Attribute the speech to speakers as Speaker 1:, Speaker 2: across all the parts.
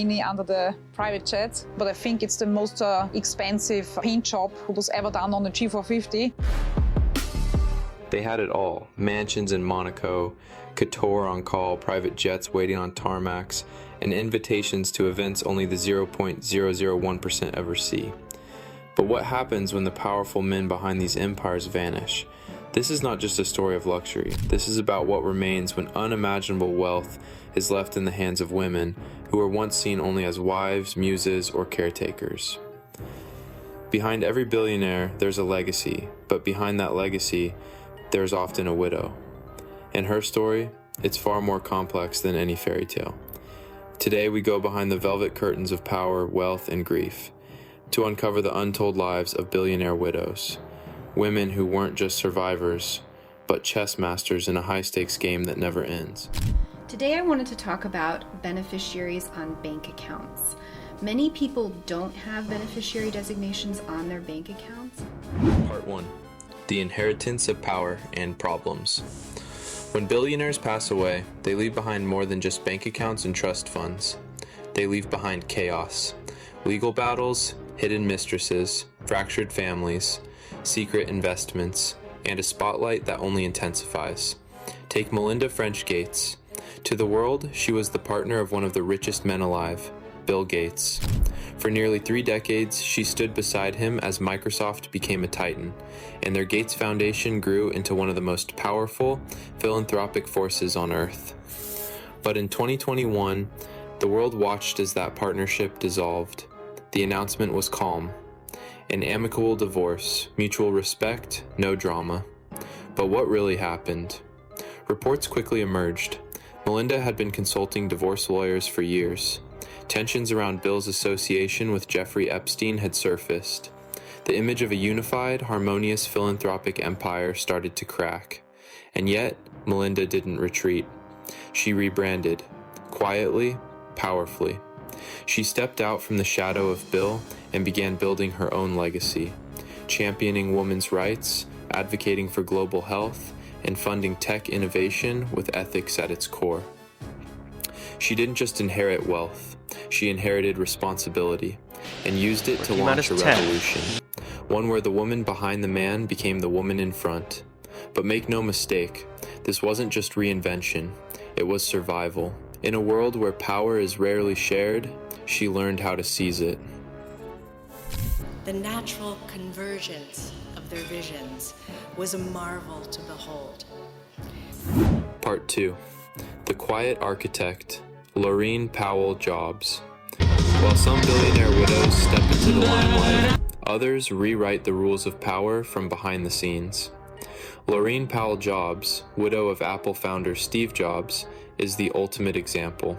Speaker 1: under the private jet, but I think it's the most expensive paint job who was ever done on the G450.
Speaker 2: They had it all: mansions in Monaco, couture on call, private jets waiting on tarmacs, and invitations to events only the 0.001% ever see. But what happens when the powerful men behind these empires vanish? This is not just a story of luxury. This is about what remains when unimaginable wealth is left in the hands of women who were once seen only as wives, muses, or caretakers. Behind every billionaire, there's a legacy, but behind that legacy, there's often a widow. In her story, it's far more complex than any fairy tale. Today, we go behind the velvet curtains of power, wealth, and grief to uncover the untold lives of billionaire widows, women who weren't just survivors, but chess masters in a high-stakes game that never ends.
Speaker 3: Today I wanted to talk about beneficiaries on bank accounts. Many people don't have beneficiary designations on their bank accounts.
Speaker 2: Part 1. The inheritance of power and problems. When billionaires pass away, they leave behind more than just bank accounts and trust funds. They leave behind chaos, legal battles, hidden mistresses, fractured families, secret investments, and a spotlight that only intensifies. Take Melinda French Gates. To the world, she was the partner of one of the richest men alive, Bill Gates. For nearly 3 decades, she stood beside him as Microsoft became a titan, and their Gates Foundation grew into one of the most powerful philanthropic forces on Earth. But in 2021, the world watched as that partnership dissolved. The announcement was calm. An amicable divorce, mutual respect, no drama. But what really happened? Reports quickly emerged. Melinda had been consulting divorce lawyers for years. Tensions around Bill's association with Jeffrey Epstein had surfaced. The image of a unified, harmonious philanthropic empire started to crack. And yet, Melinda didn't retreat. She rebranded, quietly, powerfully. She stepped out from the shadow of Bill and began building her own legacy, championing women's rights, advocating for global health, and funding tech innovation with ethics at its core. She didn't just inherit wealth, she inherited responsibility and used it to launch a revolution, one where the woman behind the man became the woman in front. But make no mistake, this wasn't just reinvention, it was survival. In a world where power is rarely shared, she learned how to seize it.
Speaker 4: The natural convergence of their visions was a marvel to behold.
Speaker 2: Part 2. The Quiet Architect, Laurene Powell Jobs. While some billionaire widows step into the limelight, others rewrite the rules of power from behind the scenes. Laurene Powell Jobs, widow of Apple founder Steve Jobs, is the ultimate example.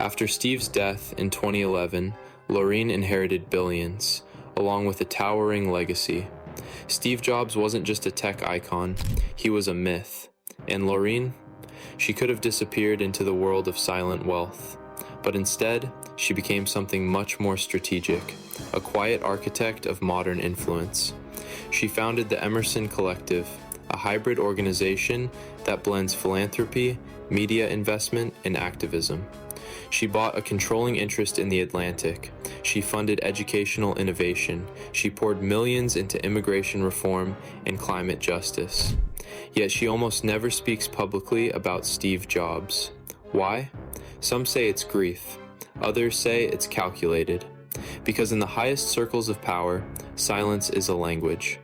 Speaker 2: After Steve's death in 2011, Laurene inherited billions, along with a towering legacy. Steve Jobs wasn't just a tech icon, he was a myth. And Laurene? She could have disappeared into the world of silent wealth. But instead, she became something much more strategic, a quiet architect of modern influence. She founded the Emerson Collective, a hybrid organization that blends philanthropy, media investment, and activism. She bought a controlling interest in the Atlantic. She funded educational innovation. She poured millions into immigration reform and climate justice. Yet she almost never speaks publicly about Steve Jobs. Why? Some say it's grief. Others say it's calculated. Because in the highest circles of power, silence is a language.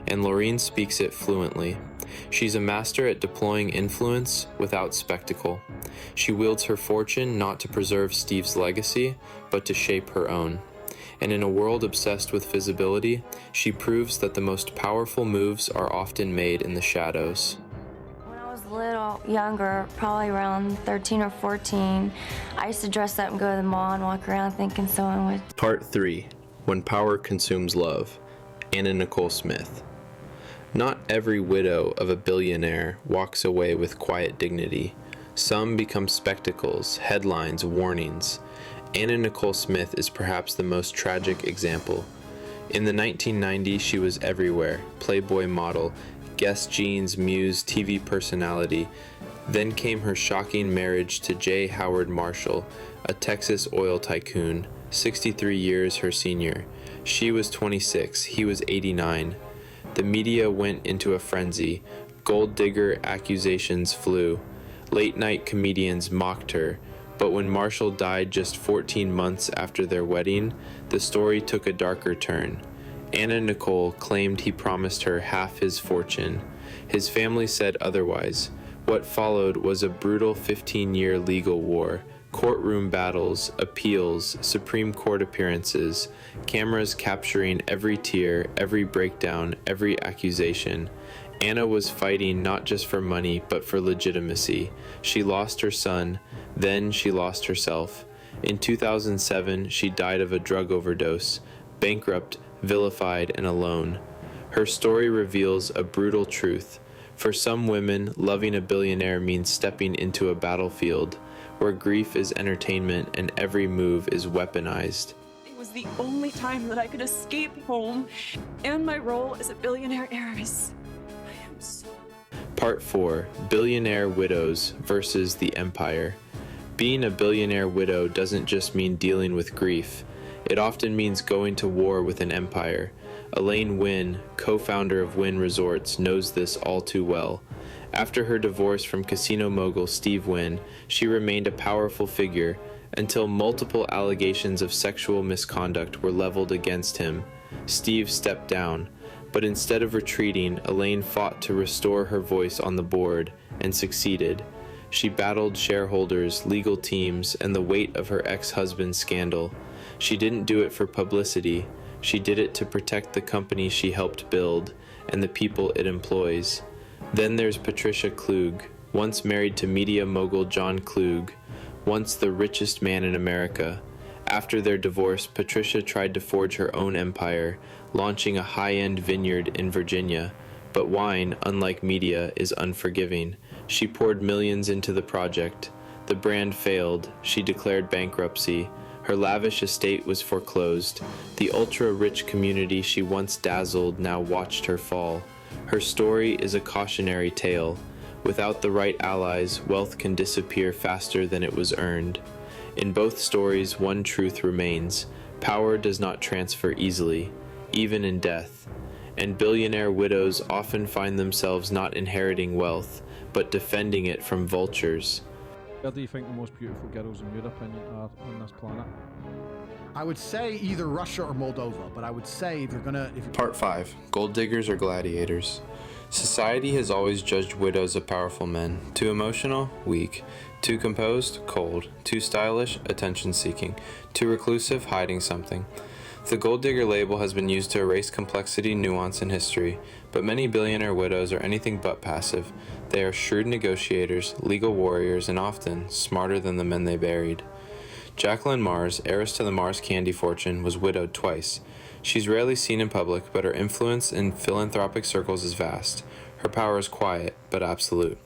Speaker 2: And Laurene speaks it fluently. She's a master at deploying influence without spectacle. She wields her fortune not to preserve Steve's legacy, but to shape her own. And in a world obsessed with visibility, she proves that the most powerful moves are often made in the shadows.
Speaker 5: When I was little, younger, probably around 13 or 14, I used to dress up and go to the mall and walk around thinking someone would.
Speaker 2: Part 3. When Power Consumes Love. Anna Nicole Smith. Not every widow of a billionaire walks away with quiet dignity. Some become spectacles, headlines, warnings. Anna Nicole Smith is perhaps the most tragic example. In the 1990s, she was everywhere: Playboy model, Guess Jeans, Muse, TV personality. Then came her shocking marriage to J. Howard Marshall, a Texas oil tycoon, 63 years her senior. She was 26, he was 89. The media went into a frenzy. Gold digger accusations flew. Late-night comedians mocked her. But when Marshall died just 14 months after their wedding, the story took a darker turn. Anna Nicole claimed he promised her half his fortune. His family said otherwise. What followed was a brutal 15-year legal war. Courtroom battles, appeals, Supreme Court appearances, cameras capturing every tear, every breakdown, every accusation. Anna was fighting not just for money, but for legitimacy. She lost her son, then she lost herself. In 2007, she died of a drug overdose, bankrupt, vilified, and alone. Her story reveals a brutal truth. For some women, loving a billionaire means stepping into a battlefield, where grief is entertainment and every move is weaponized.
Speaker 6: It was the only time that I could escape home and my role as a billionaire heiress. I am so...
Speaker 2: Part 4. Billionaire Widows versus the Empire. Being a billionaire widow doesn't just mean dealing with grief. It often means going to war with an empire. Elaine Wynn, co-founder of Wynn Resorts, knows this all too well. After her divorce from casino mogul Steve Wynn, she remained a powerful figure until multiple allegations of sexual misconduct were leveled against him. Steve stepped down, but instead of retreating, Elaine fought to restore her voice on the board and succeeded. She battled shareholders, legal teams, and the weight of her ex-husband's scandal. She didn't do it for publicity. She did it to protect the company she helped build and the people it employs. Then there's Patricia Klug, once married to media mogul John Klug, once the richest man in America. After their divorce, Patricia tried to forge her own empire, launching a high-end vineyard in Virginia. But wine, unlike media, is unforgiving. She poured millions into the project. The brand failed. She declared bankruptcy. Her lavish estate was foreclosed. The ultra-rich community she once dazzled now watched her fall. Her story is a cautionary tale. Without the right allies, wealth can disappear faster than it was earned. In both stories, one truth remains. Power does not transfer easily, even in death. And billionaire widows often find themselves not inheriting wealth, but defending it from vultures.
Speaker 7: Where do you think the most beautiful girls, in your opinion, are on this planet?
Speaker 8: I would say either Russia or Moldova, but I would say if you're gonna...
Speaker 2: Part 5. Gold diggers or gladiators. Society has always judged widows of powerful men. Too emotional? Weak. Too composed? Cold. Too stylish? Attention-seeking. Too reclusive? Hiding something. The gold digger label has been used to erase complexity, nuance, and history, but many billionaire widows are anything but passive. They are shrewd negotiators, legal warriors, and often smarter than the men they buried. Jacqueline Mars, heiress to the Mars candy fortune, was widowed twice. She's rarely seen in public, but her influence in philanthropic circles is vast. Her power is quiet, but absolute.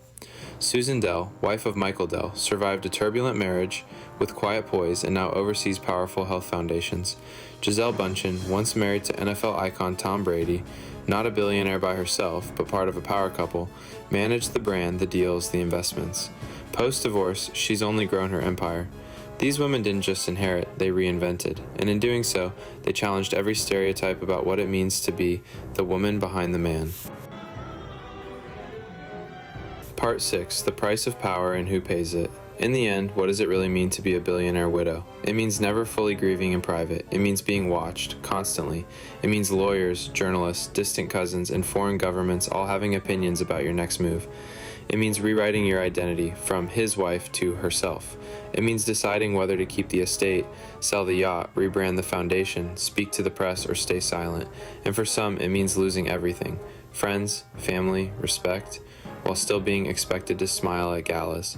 Speaker 2: Susan Dell, wife of Michael Dell, survived a turbulent marriage with quiet poise and now oversees powerful health foundations. Gisele Bündchen, once married to NFL icon Tom Brady, not a billionaire by herself, but part of a power couple, managed the brand, the deals, the investments. Post-divorce, she's only grown her empire. These women didn't just inherit, they reinvented, and in doing so, they challenged every stereotype about what it means to be the woman behind the man. Part 6. The price of power and who pays it. In the end, what does it really mean to be a billionaire widow? It means never fully grieving in private. It means being watched, constantly. It means lawyers, journalists, distant cousins, and foreign governments all having opinions about your next move. It means rewriting your identity, from his wife to herself. It means deciding whether to keep the estate, sell the yacht, rebrand the foundation, speak to the press, or stay silent. And for some, it means losing everything. Friends, family, respect, while still being expected to smile at galas.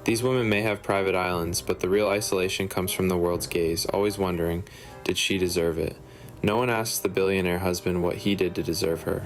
Speaker 2: These women may have private islands, but the real isolation comes from the world's gaze, always wondering, did she deserve it? No one asks the billionaire husband what he did to deserve her.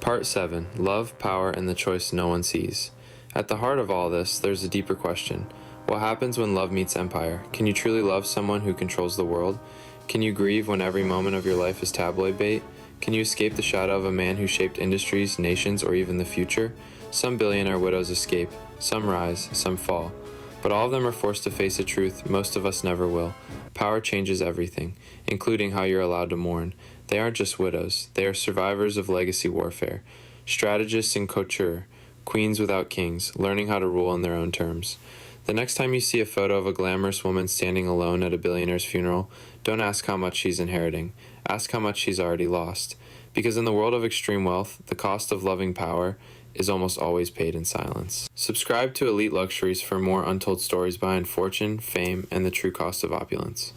Speaker 2: Part 7. Love, power, and the choice no one sees. At the heart of all this, there's a deeper question. What happens when love meets empire? Can you truly love someone who controls the world? Can you grieve when every moment of your life is tabloid bait? Can you escape the shadow of a man who shaped industries, nations, or even the future? Some billionaire widows escape, some rise, some fall. But all of them are forced to face a truth most of us never will. Power changes everything, including how you're allowed to mourn. They aren't just widows, they are survivors of legacy warfare, strategists and couture, queens without kings, learning how to rule on their own terms. The next time you see a photo of a glamorous woman standing alone at a billionaire's funeral, don't ask how much she's inheriting. Ask how much she's already lost. Because in the world of extreme wealth, the cost of loving power is almost always paid in silence. Subscribe to Elite Luxuries for more untold stories behind fortune, fame, and the true cost of opulence.